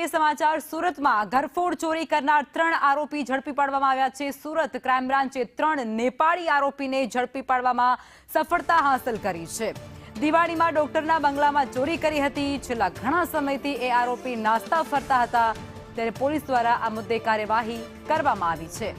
અગત્ય સમાચાર સુરતમાં ઘરફોડ ચોરી કરનાર 3 આરોપી ઝડપી પાડવામાં આવ્યા છે। સુરત ક્રાઇમ બ્રાન્ચે 3 નેપાળી આરોપીને ઝડપી પાડવામાં સફળતા હાંસલ કરી છે। દિવાળીમાં ડોક્ટરના બંગલામાં ચોરી કરી હતી। છેલ્લા ઘણા સમયથી એ આરોપી નાસ્તા ફરતા હતા, ત્યારે પોલીસ દ્વારા આ મુદ્દે કાર્યવાહી કરવામાં આવી છે।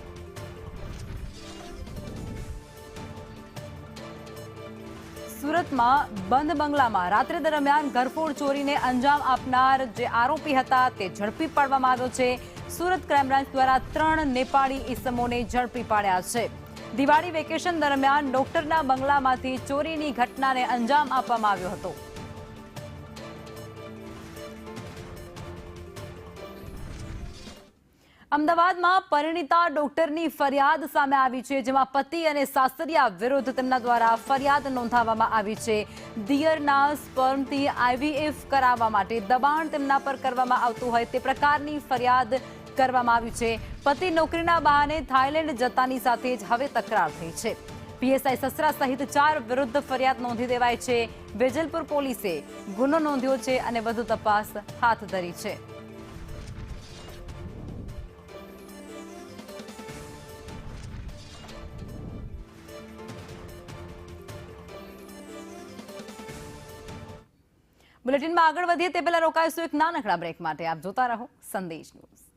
સુરતમાં બંધ બંગલામાં રાત્રે દરમિયાન ઘરફોડ ચોરીને અંજામ આપનાર જે આરોપી હતા તે ઝડપી પાડવામાં આવ્યો છે। સુરત ક્રાઇમ બ્રાન્ચ દ્વારા 3 નેપાળી ઈસમોને ઝડપી પાડ્યા છે। દિવાળી વેકેશન દરમિયાન ડોક્ટરના બંગલામાંથી ચોરીની ઘટનાને અંજામ આપવામાં આવ્યો હતો। અમદાવાદમાં પરિણીતા ડોક્ટરની ફરિયાદ સામે આવી છે, જેમાં પતિ અને સાસરિયા વિરુદ્ધ તેમના દ્વારા ફરિયાદ નોંધાવવામાં આવી છે। દિયરના સ્પર્મથી આઈવીએફ કરાવવા માટે દબાણ તેમના પર કરવામાં આવતું હોય તે પ્રકારની ફરિયાદ કરવામાં આવી છે। પતિ નોકરીના બહાને થાઈલેન્ડ જતાની સાથે જ હવે તકરાર થઈ છે। પીએસઆઈ સસરા સહિત 4 વિરુદ્ધ ફરિયાદ નોંધી દેવાઈ છે। વેજલપુર પોલીસે ગુનો નોંધ્યો છે અને વધુ તપાસ હાથ ધરી છે। બુલેટિનમાં આગળ વધીએ તે પહેલા રોકાઈશું એક નાનકડા બ્રેક માટે। આપ જોતા રહો સંદેશ ન્યૂઝ।